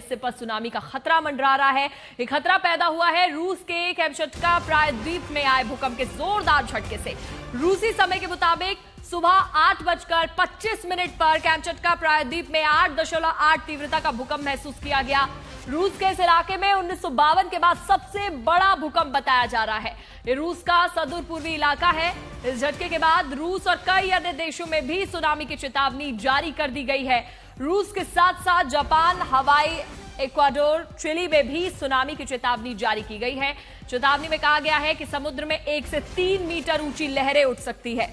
हिस्से पर सुनामी का खतरा मंडरा रहा है। ये खतरा पैदा हुआ है रूस के कैमचटका प्रायद्वीप में आए भूकंप के जोरदार झटके से। रूसी समय के मुताबिक सुबह 8:25 पर कैमचटका प्रायद्वीप में 8.8 तीव्रता का भूकंप महसूस किया गया। रूस के इस इलाके में 1952 के बाद सबसे बड़ा भूकंप बताया जा रहा है। ये रूस का सुदूर पूर्वी इलाका है। इस झटके के बाद रूस और कई अन्य देशों में भी सुनामी की चेतावनी जारी कर दी गई है। रूस के साथ साथ जापान, हवाई, इक्वाडोर, चिली में भी सुनामी की चेतावनी जारी की गई है। चेतावनी में कहा गया है कि समुद्र में 1 से 3 मीटर ऊंची लहरें उठ सकती है।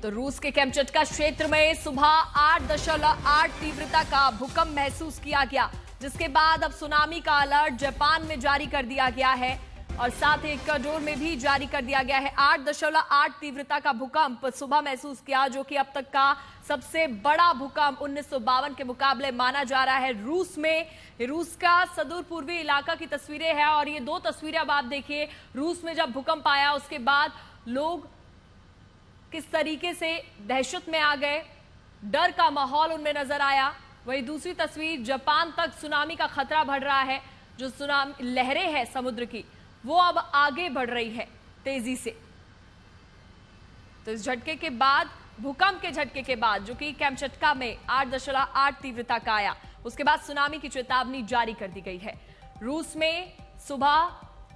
तो रूस के कैमचटका क्षेत्र में सुबह 8.8 तीव्रता का भूकंप महसूस किया गया, जिसके बाद अब सुनामी का अलर्ट जापान में जारी कर दिया गया है और साथ ही इक्वाडोर में भी जारी कर दिया गया है। 8.8 तीव्रता का भूकंप सुबह महसूस किया, जो कि अब तक का सबसे बड़ा भूकंप 1952 के मुकाबले माना जा रहा है। रूस में, रूस का सुदूर पूर्वी इलाका की तस्वीरें हैं और ये दो तस्वीरें अब आप देखिए। रूस में जब भूकंप आया उसके बाद लोग किस तरीके से दहशत में आ गए, डर का माहौल उनमें नजर आया। वही दूसरी तस्वीर, जापान तक सुनामी का खतरा बढ़ रहा है। जो सुनामी लहरें हैं समुद्र की, वो अब आगे बढ़ रही है तेजी से। तो इस झटके के बाद, भूकंप के झटके के बाद, जो कि कैमचटका में 8.8 तीव्रता का आया, उसके बाद सुनामी की चेतावनी जारी कर दी गई है। रूस में सुबह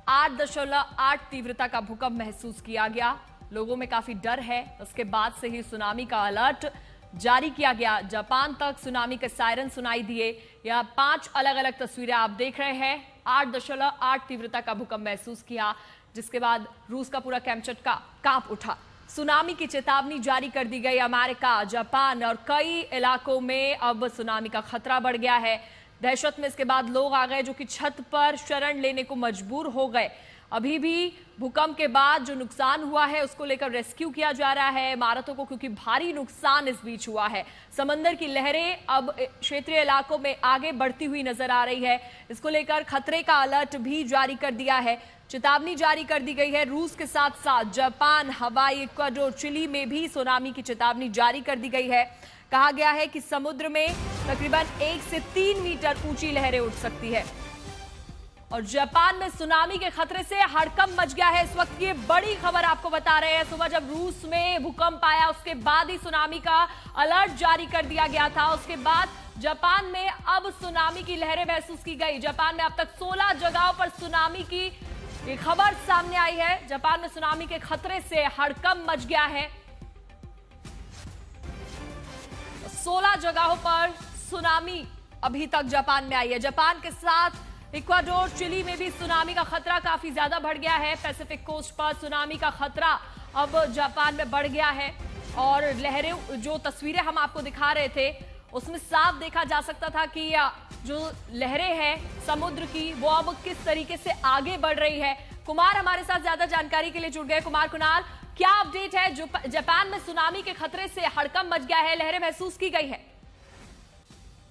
8.8 तीव्रता का भूकंप महसूस किया गया। लोगों में काफी डर है। उसके बाद से ही सुनामी का अलर्ट जारी किया गया। जापान तक सुनामी के सायरन सुनाई दिए। यह 5 अलग अलग तस्वीरें आप देख रहे हैं। 8.8 तीव्रता का भूकंप महसूस किया, जिसके बाद रूस का पूरा कैमचटका कांप उठा। सुनामी की चेतावनी जारी कर दी गई। अमेरिका, जापान और कई इलाकों में अब सुनामी का खतरा बढ़ गया है। दहशत में इसके बाद लोग आ गए, जो कि छत पर शरण लेने को मजबूर हो गए। अभी भी भूकंप के बाद जो नुकसान हुआ है उसको लेकर रेस्क्यू किया जा रहा है इमारतों को, क्योंकि भारी नुकसान इस बीच हुआ है। समंदर की लहरें अब क्षेत्रीय इलाकों में आगे बढ़ती हुई नजर आ रही है। इसको लेकर खतरे का अलर्ट भी जारी कर दिया है। चेतावनी जारी कर दी गई है। रूस के साथ साथ जापान, हवाई, इक्वाडोर, चिली में भी सुनामी की चेतावनी जारी कर दी गई है। कहा गया है कि समुद्र में तकरीबन 1 से 3 मीटर ऊंची लहरें उठ सकती है। और जापान में सुनामी के खतरे से हड़कंप मच गया है। इस वक्त की बड़ी खबर आपको बता रहे हैं। सुबह जब रूस में भूकंप आया उसके बाद ही सुनामी का अलर्ट जारी कर दिया गया था। उसके बाद जापान में अब सुनामी की लहरें महसूस की गई। जापान में अब तक 16 जगहों पर सुनामी की खबर सामने आई है। जापान में सुनामी के खतरे से हड़कंप मच गया है। 16 जगहों पर सुनामी अभी तक जापान में आई है। जापान के साथ इक्वाडोर, चिली में भी सुनामी का खतरा काफी ज्यादा बढ़ गया है। पैसिफिक कोस्ट पर सुनामी का खतरा अब जापान में बढ़ गया है और लहरें, जो तस्वीरें हम आपको दिखा रहे थे उसमें साफ देखा जा सकता था कि जो लहरें हैं समुद्र की, वो अब किस तरीके से आगे बढ़ रही है। कुमार हमारे साथ ज्यादा जानकारी के लिए जुड़ गए। कुमार, कुणाल, क्या अपडेट है? जो जापान में सुनामी के खतरे से हड़कंप मच गया है, लहरें महसूस की गई है।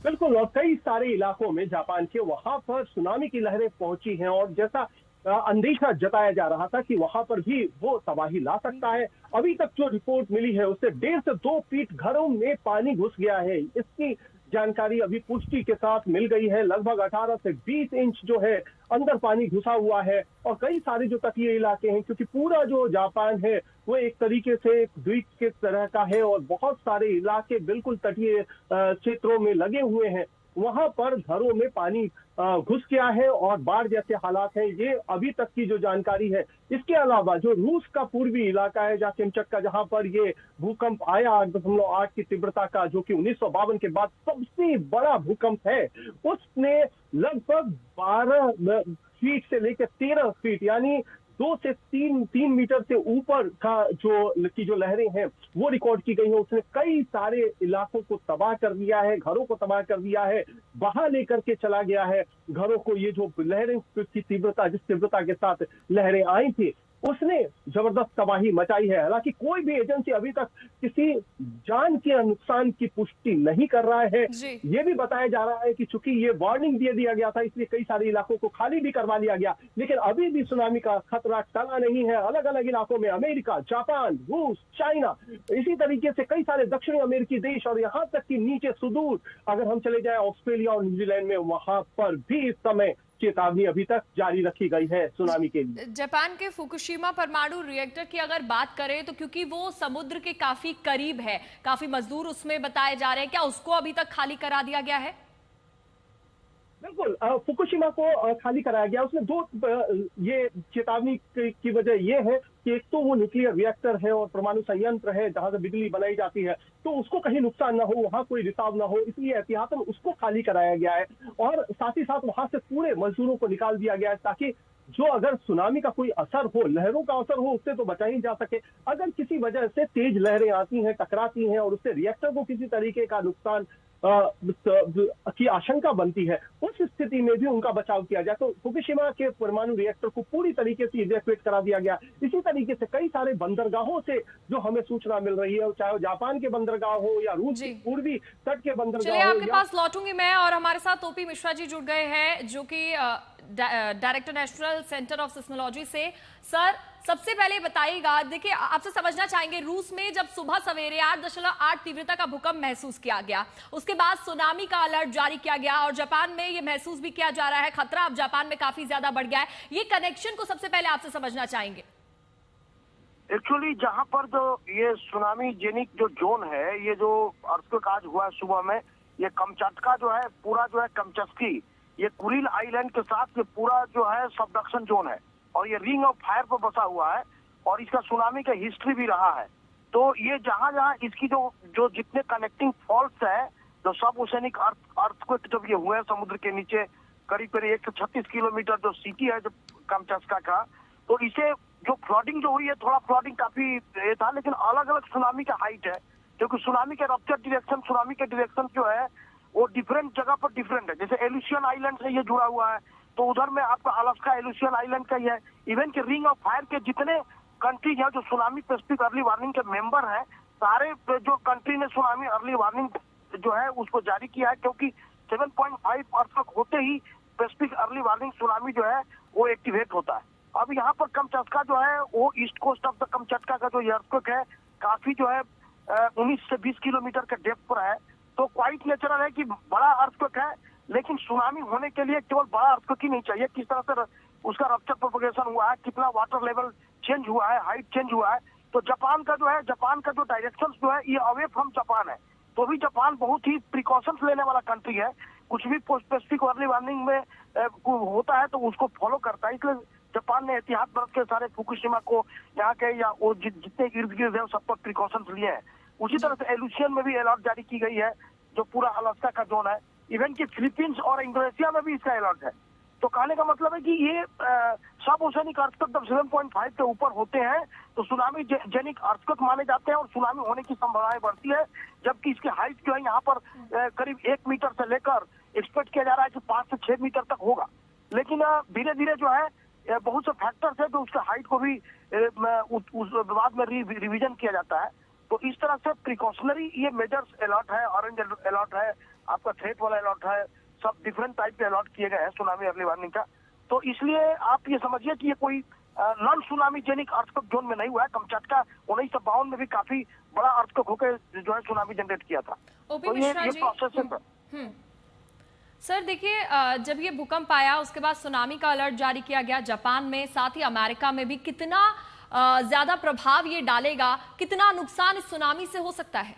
बिल्कुल, और कई सारे इलाकों में जापान के वहां पर सुनामी की लहरें पहुंची हैं और जैसा अंदेशा जताया जा रहा था कि वहां पर भी वो तबाही ला सकता है। अभी तक जो रिपोर्ट मिली है उससे 1.5 से 2 फीट घरों में पानी घुस गया है। इसकी जानकारी अभी पुष्टि के साथ मिल गई है। लगभग 18 से 20 इंच जो है अंदर पानी घुसा हुआ है और कई सारे जो तटीय इलाके हैं, क्योंकि पूरा जो जापान है वो एक तरीके से द्वीप के तरह का है और बहुत सारे इलाके बिल्कुल तटीय क्षेत्रों में लगे हुए हैं। वहां पर घरों में पानी घुस गया है और बाढ़ जैसे हालात हैं। ये अभी तक की जो जानकारी है। इसके अलावा जो रूस का पूर्वी इलाका है, जहाँ कैमचटका, जहां पर ये भूकंप आया 8.8 की तीव्रता का, जो कि 1952 के बाद सबसे बड़ा भूकंप है, उसने लगभग 12 फीट से लेकर 13 फीट यानी 2 से 3 मीटर से ऊपर का जो लहरें हैं वो रिकॉर्ड की गई है। उसने कई सारे इलाकों को तबाह कर दिया है, घरों को तबाह कर दिया है, बहा लेकर के चला गया है घरों को। ये जो लहरें की तीव्रता, जिस तीव्रता के साथ लहरें आई थी, उसने जबरदस्त तबाही मचाई है। हालांकि कोई भी एजेंसी अभी तक किसी जान के नुकसान की पुष्टि नहीं कर रहा है। जी। ये भी बताया जा रहा है कि चूंकि ये वार्निंग दे दिया गया था, इसलिए कई सारे इलाकों को खाली भी करवा लिया गया, लेकिन अभी भी सुनामी का खतरा टला नहीं है। अलग अलग इलाकों में अमेरिका, जापान, रूस, चाइना, इसी तरीके से कई सारे दक्षिणी अमेरिकी देश और यहाँ तक कि नीचे सुदूर अगर हम चले जाए ऑस्ट्रेलिया और न्यूजीलैंड में, वहां पर भी इस समय चेतावनी अभी तक जारी रखी गई है सुनामी के लिए। जापान के फुकुशिमा परमाणु रिएक्टर की अगर बात करें तो क्योंकि वो समुद्र के काफी करीब है, काफी मजदूर उसमें बताए जा रहे हैं, क्या उसको अभी तक खाली करा दिया गया है? बिल्कुल, फुकुशिमा को खाली कराया गया। उसमें दो ये चेतावनी की वजह ये है कि एक तो वो न्यूक्लियर रिएक्टर है और परमाणु संयंत्र है जहां से बिजली बनाई जाती है, तो उसको कहीं नुकसान ना हो, वहां कोई रिसाव ना हो, इसलिए एहतियातन उसको खाली कराया गया है। और साथ ही साथ वहां से पूरे मजदूरों को निकाल दिया गया है ताकि जो अगर सुनामी का कोई असर हो, लहरों का असर हो, उससे तो बचा ही जा सके। अगर किसी वजह से तेज लहरें आती हैं, टकराती हैं और उससे रिएक्टर को किसी तरीके का नुकसान की आशंका बनती है, उस स्थिति में भी उनका बचाव किया जाए। तो फुकुशिमा के परमाणु रिएक्टर को पूरी तरीके से इवैक्यूएट करा दिया गया। इसी तरीके से कई सारे बंदरगाहों से जो हमें सूचना मिल रही है, चाहे वो जापान के बंदरगाह हो या रूस के पूर्वी तट के बंदरगाह चलिए हो। आपके पास लौटूंगी मैं, और हमारे साथ ओपी मिश्रा जी जुड़ गए हैं जो कि director national centre of seismology से। सर, सबसे पहले बताइएगा, देखिए आपसे समझना चाहेंगे, रूस में जब सुबह सवेरे 8.8 तीव्रता का भूकंप महसूस किया गया, उसके बाद सुनामी का अलर्ट जारी किया गया और जापान में ये महसूस भी किया जा रहा है, खतरा अब जापान में काफी ज्यादा बढ़ गया है। ये कनेक्शन को सबसे पहले आपसे समझना चाहेंगे। एक्चुअली जहां पर जो ये सुनामी जेनिक जो जोन है, ये जो अर्थक्वेक आज हुआ है सुबह में, ये कमचटका जो है पूरा जो है कमचस्की, ये कुरिल आइलैंड के साथ ये पूरा जो है सबडक्शन जोन है और ये रिंग ऑफ फायर पर बसा हुआ है और इसका सुनामी का हिस्ट्री भी रहा है। तो ये जहां जहां इसकी जो जितने कनेक्टिंग फॉल्ट्स है, जो सब ओशनिक अर्थक्वेक जब ये हुए हैं समुद्र के नीचे करीब करीब 136 किलोमीटर जो सिटी है जो कमचस्का का, तो इसे जो फ्लडिंग जो हुई है, थोड़ा फ्लडिंग काफी ये था, लेकिन अलग अलग सुनामी का हाइट है, क्योंकि सुनामी के रप्चर डिरेक्शन, सुनामी के डिरेक्शन जो है वो डिफरेंट जगह पर डिफरेंट है। जैसे एलुसियन आइलैंड से ये जुड़ा हुआ है, तो उधर में आपका अलास्का एलुसियन आइलैंड का ही है। इवन के रिंग ऑफ फायर के जितने कंट्रीज हैं जो सुनामी पैसिफिक अर्ली वार्निंग के मेंबर हैं, सारे जो कंट्री ने सुनामी अर्ली वार्निंग जो है उसको जारी किया है, क्योंकि 7.5 अर्थक्वेक होते ही पैसिफिक अर्ली वार्निंग सुनामी जो है वो एक्टिवेट होता है। अब यहाँ पर कमचटका जो है वो east coast of the Kamchatka का जो अर्थक्वेक है काफी जो है 19 से 20 किलोमीटर के डेप्थ पर है, तो क्वाइट नेचुरल है कि बड़ा अर्थक्वेक है, लेकिन सुनामी होने के लिए केवल बड़ा अर्थक्वेक ही नहीं चाहिए, किस तरह से उसका रप्चर प्रोपगेशन हुआ है, कितना वाटर लेवल चेंज हुआ है, हाइट चेंज हुआ है। तो जापान का जो डायरेक्शन जो है ये अवे फ्रॉम जापान है, तो भी जापान बहुत ही प्रिकॉशंस लेने वाला कंट्री है। कुछ भी पैसिफिक अर्ली वार्निंग में होता है तो उसको फॉलो करता है, इसलिए जापान ने एहतियात बरत के सारे फुकुशिमा को यहाँ के या वो जितने इर्द गिर्द है सब पर प्रिकॉशंस लिए हैं। उसी तरह से एलुसियन में भी अलर्ट जारी की गई है, जो पूरा अलास्का का जोन है। इवन कि फिलीपींस और इंडोनेशिया में भी इसका अलर्ट है। तो कहने का मतलब है कि ये सब ओशनिक अर्थक्वेक जब 7.5 के ऊपर होते हैं तो सुनामी जेनिक अर्थक्वेक माने जाते हैं और सुनामी होने की संभावनाएं बढ़ती है, जबकि इसकी हाइट जो है यहाँ पर करीब 1 मीटर से लेकर एक्सपेक्ट किया जा रहा है कि 5 से 6 मीटर तक होगा। लेकिन धीरे धीरे जो है बहुत से फैक्टर्स है जो उसके हाइट को भी उस बाद में रिवीजन किया जाता है। तो इस तरह से प्रिकॉशनरी ये मेजर्स अलर्ट है, ऑरेंज अलर्ट है, आपका थ्रेट वाला अलर्ट है, सब डिफरेंट टाइप के अलर्ट किए गए हैं सुनामी अर्ली वार्निंग का। तो इसलिए आप ये समझिए कि ये कोई non tsunamigenic earthquake zone में नहीं हुआ है। कमचटका 1952 में भी काफी बड़ा अर्थक्वेक होकर जो है सुनामी जनरेट किया था। तो ये प्रोसेस है। सर देखिए, जब ये भूकंप आया उसके बाद सुनामी का अलर्ट जारी किया गया जापान में, साथ ही अमेरिका में भी। कितना ज्यादा प्रभाव ये डालेगा, कितना नुकसान इस सुनामी से हो सकता है?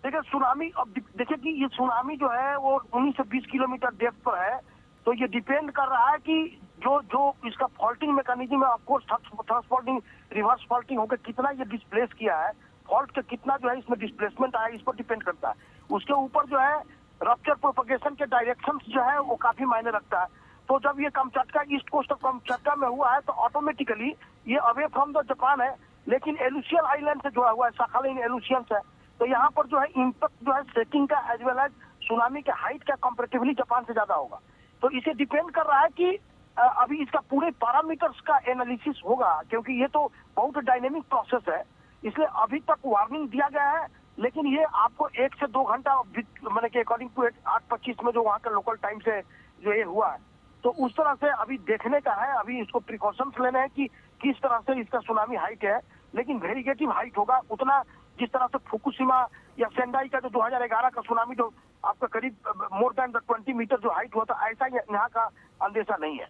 देखिए सुनामी, अब देखिए कि ये सुनामी जो है वो 19 से 20 किलोमीटर डेप्थ पर है, तो ये डिपेंड कर रहा है कि जो इसका फॉल्टिंग मैकेनिज्म है, of course thrust faulting, reverse faulting होकर कितना ये डिस्प्लेस किया है, फॉल्ट का कितना जो है इसमें डिस्प्लेसमेंट आया, इस पर डिपेंड करता है। उसके ऊपर जो है रप्चर प्रोपगेशन के डायरेक्शन जो है वो काफी मायने रखता है। तो जब ये Kamchatka east coast of Kamchatka में हुआ है तो ऑटोमेटिकली ये अवे फ्रॉम द जापान है, लेकिन एलुसियन आइलैंड से जुड़ा हुआ है, साखालिन एलुसियन से, तो यहाँ पर जो है इम्पैक्ट जो है शेकिंग का एज वेल एज सुनामी के हाइट का कंपैरेटिवली जापान से ज्यादा होगा। तो इसे डिपेंड कर रहा है कि अभी इसका पूरे पैरामीटर्स का एनालिसिस होगा, क्योंकि ये तो बहुत डायनेमिक प्रोसेस है। इसलिए अभी तक वार्निंग दिया गया है, लेकिन ये आपको 1 से 2 घंटा मैंने कि अकॉर्डिंग टू 8:25 में जो वहाँ का लोकल टाइम से जो ये हुआ है, तो उस तरह से अभी देखने का है। अभी इसको प्रिकॉशंस लेने हैं कि किस तरह से इसका सुनामी हाइट है, लेकिन वेरिगेटिव हाइट होगा उतना, जिस तरह से फुकुशिमा या सेंडाई का जो 2011 का सुनामी जो आपका करीब मोर देन 20 मीटर जो हाइट हुआ था, ऐसा यहाँ का अंदेशा नहीं है।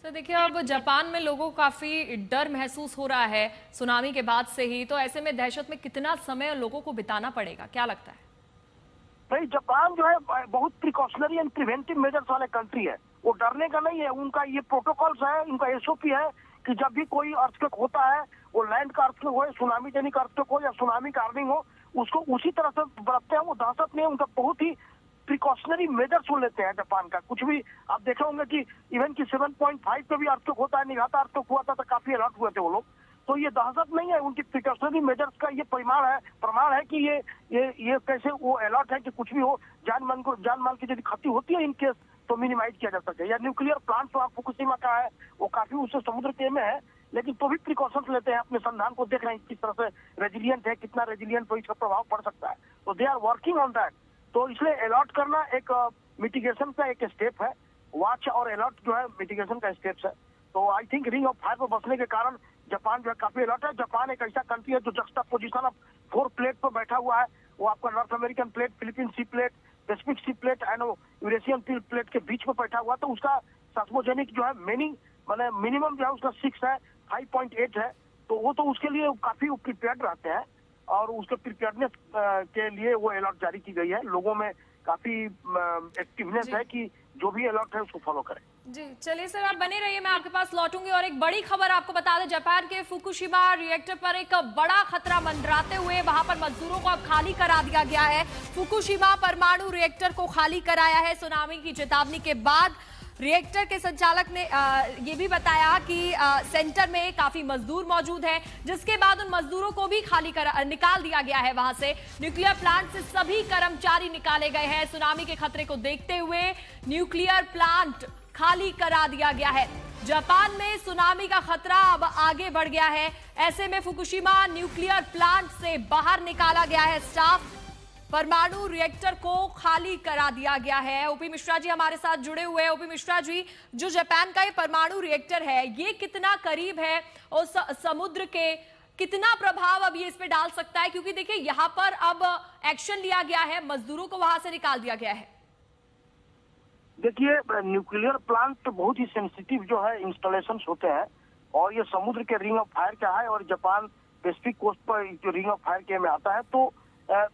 सर देखिए, अब जापान में लोगों को काफी डर महसूस हो रहा है सुनामी के बाद से ही, तो ऐसे में दहशत में कितना समय लोगों को बिताना पड़ेगा, क्या लगता है? भाई जापान जो है बहुत प्रिकॉशनरी एंड प्रिवेंटिव मेजर्स वाले कंट्री है, वो डरने का नहीं है। उनका ये प्रोटोकॉल्स है, उनका एसओपी है कि जब भी कोई अर्थक्वेक होता है, वो लैंड का अर्थक्वेक हो, सुनामी जनिक अर्थक्वेक हो या सुनामी का अर्निंग हो, उसको उसी तरह से बरतते हैं। वो दहशत नहीं है, उनका बहुत ही प्रिकॉशनरी मेजर्स वो लेते हैं जापान का। कुछ भी आप देखे होंगे कि इवन कि 7.5 पे भी अर्थक्वेक होता है, निगाता अर्थक्वेक हुआ था तो काफी अलर्ट हुए थे वो लोग। तो ये दहशत नहीं है, उनकी प्रिकॉशनरी मेजर्स का ये प्रमाण है कि ये कैसे वो अलर्ट है कि कुछ भी हो, जान माल की यदि क्षति होती है इन केस तो मिनिमाइज किया जा सके। या न्यूक्लियर प्लांट तो फुकुशिमा का है, वो काफी उससे समुद्र के में है, लेकिन तो भी प्रिकॉशंस लेते हैं, अपने संधान को देख रहे हैं किस तरह से रेजिलियंट है, कितना रेजिलियंट पर इसका प्रभाव पड़ सकता है। तो they are working on that. तो इसलिए अलर्ट करना एक मिटिगेशन का एक स्टेप है, वॉच और अलर्ट जो है मिटिगेशन का स्टेप्स है। तो I think ring of fire पर बसने के कारण जापान जो है काफी अलर्ट है। जापान एक ऐसा कंट्री है जो जस्टा पोजिशन ऑफ 4 प्लेट पर बैठा हुआ है। वो आपका North American plate, Philippine Sea plate, Pacific sea plate and Eurasian plate के बीच में बैठा हुआ, तो उसका सेस्मोजेनिक जो है मिनिमम जो है उसका 6 है, 5.8 है। तो वो तो उसके लिए काफी प्रिपेयर्ड रहते हैं, और उसके प्रिपेयर्डनेस के लिए वो अलर्ट जारी की गई है। लोगों में काफी एक्टिवनेस है कि जो भी अलर्ट है उसको फॉलो करें। जी चलिए सर, आप बने रहिए, मैं आपके पास लौटूंगी। और एक बड़ी खबर आपको बता दें, जापान के फुकुशिमा रिएक्टर पर एक बड़ा खतरा मंडराते हुए वहां पर मजदूरों को अब खाली करा दिया गया है। फुकुशिमा परमाणु रिएक्टर को खाली कराया है सुनामी की चेतावनी के बाद। रिएक्टर के संचालक ने ये भी बताया कि सेंटर में काफी मजदूर मौजूद हैं, जिसके बाद उन मजदूरों को भी निकाल दिया गया है वहां से। न्यूक्लियर प्लांट से सभी कर्मचारी निकाले गए हैं। सुनामी के खतरे को देखते हुए न्यूक्लियर प्लांट खाली करा दिया गया है। जापान में सुनामी का खतरा अब आगे बढ़ गया है। ऐसे में फुकुशिमा न्यूक्लियर प्लांट से बाहर निकाला गया है स्टाफ, परमाणु रिएक्टर को खाली करा दिया गया है। ओपी मिश्रा जी हमारे साथ जुड़े हुए हैं। ओपी मिश्रा जी, जो जापान का ये परमाणु रिएक्टर है, ये कितना करीब है और समुद्र के, कितना प्रभाव अब ये इस पे डाल सकता है? क्योंकि देखिए यहाँ पर अब एक्शन लिया गया है, मजदूरों को वहां से निकाल दिया गया है। देखिए, न्यूक्लियर प्लांट बहुत ही सेंसिटिव जो है इंस्टॉलेशंस होते हैं, और ये समुद्र के रिंग ऑफ फायर का है, और जापान पैसिफिक कोस्ट पर जो रिंग ऑफ फायर के में आता है। तो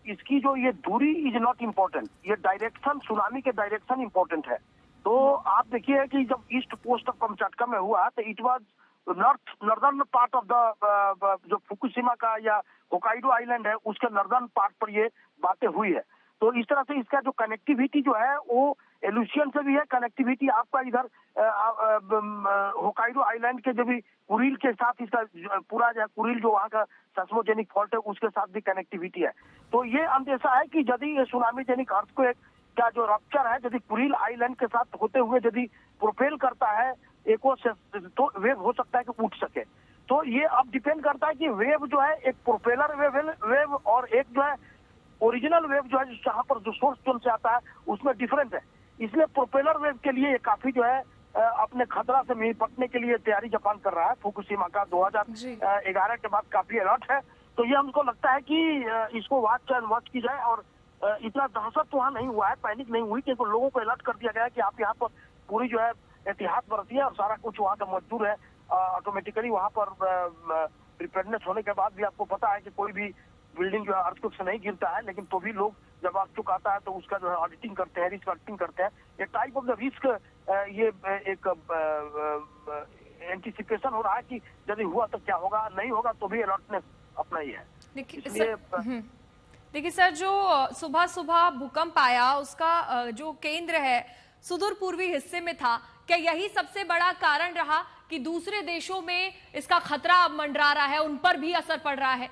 इसकी जो ये दूरी इज नॉट इम्पोर्टेंट, ये डायरेक्शन, सुनामी के डायरेक्शन इम्पोर्टेंट है। तो आप देखिए कि जब ईस्ट कोस्ट ऑफ कमचाटका में हुआ तो it was northern part of the जो फुकुशिमा का या होकाइडो आइलैंड है उसके नॉर्दर्न पार्ट पर ये बातें हुई है। तो इस तरह से इसका जो कनेक्टिविटी जो है वो एल्यूशियन से भी है, कनेक्टिविटी आपका इधर होकाइडो आइलैंड के जो भी कुरिल के साथ इसका पूरा जो कुरिल जो वहाँ का सेस्मोजेनिक फॉल्ट है उसके साथ भी कनेक्टिविटी है। तो ये अंदेशा है कि यदि ये सुनामी जेनिक अर्थक्वेक का जो रप्चर है यदि कुरिल आइलैंड के साथ होते हुए यदि प्रोपेल करता है एको से, तो वेव हो सकता है कि उठ सके। तो ये अब डिपेंड करता है कि वेव जो है एक प्रोपेलर वेव और एक जो है ओरिजिनल वेव जो है जहाँ पर जो सोर्स जोन से आता है उसमें डिफरेंस है। इसलिए प्रोपेलर वेव के लिए काफी जो है अपने खतरा से निपटने के लिए तैयारी जापान कर रहा है। फुकुशिमा का 2011 के बाद काफी अलर्ट है। तो ये हमको लगता है कि इसको वॉच की जाए, और इतना दहशत तो वहाँ नहीं हुआ है, पैनिक नहीं हुई, क्योंकि लोगों को अलर्ट कर दिया गया है कि आप यहाँ पर पूरी जो है एहतियात बरतिए, और सारा कुछ वहाँ का मजदूर है ऑटोमेटिकली वहाँ पर प्रिपेयर्डनेस होने के बाद भी आपको पता है कि कोई भी बिल्डिंग जो है अर्थक्वेक से नहीं गिरता है, लेकिन तो भी लोग जब अर्थक्वेक आता है तो उसका जो है ऑडिटिंग करते हैं, रिस्क ऑडिटिंग करते हैं। एक टाइप ऑफ द रिस्क ये एक एंटिसिपेशन हो रहा है कि यदि हुआ तो क्या होगा, नहीं होगा तो भी अलर्टनेस अपना ही है। देखिए सर, जो सुबह सुबह भूकंप आया उसका जो केंद्र है सुदूर पूर्वी हिस्से में था, क्या यही सबसे बड़ा कारण रहा कि दूसरे देशों में इसका खतरा अब मंडरा रहा है, उन पर भी असर पड़ रहा है?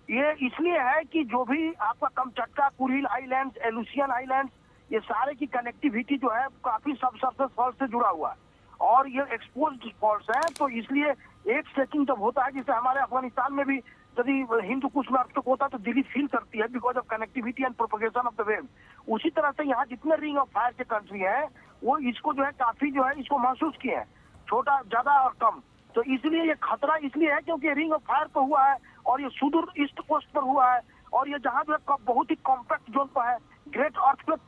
ये इसलिए है कि जो भी आपका कमचटका, कुरिल आइलैंड्स, एलुसियन आइलैंड्स, ये सारे की कनेक्टिविटी जो है काफी सबसरफेस फॉल्ट से जुड़ा हुआ है। और ये एक्सपोज्ड फॉल्ट्स हैं, तो इसलिए एक शेकिंग जब होता है, जैसे हमारे अफगानिस्तान में भी यदि हिंदू कुछ में अर्थक्वेक होता है तो दिल्ली फील करती है because of connectivity and propagation of the wave. उसी तरह से यहाँ जितने रिंग ऑफ फायर के कंट्री हैं वो इसको जो है काफी जो है इसको महसूस किए हैं, छोटा ज्यादा और कम। तो इसलिए ये खतरा इसलिए है क्योंकि रिंग ऑफ फायर पर हुआ है और ये सुदूर ईस्ट कोस्ट पर हुआ है और ये जहाँ जो है बहुत ही कॉम्पैक्ट जोन पर है, ग्रेट अर्थक्वेक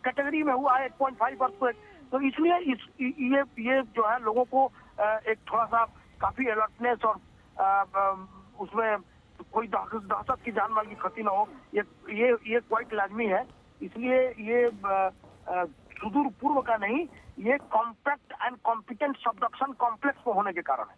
कैटेगरी में हुआ है 8.5 अर्थक्वेक। तो इसलिए ये जो है लोगों को एक थोड़ा सा काफी अलर्टनेस और उसमें कोई दहशत की जान माल की क्षति न हो, ये क्वाइट लाजमी है। इसलिए ये सुदूर पूर्व का नहीं, ये compact and competent subduction complex में होने के कारण है।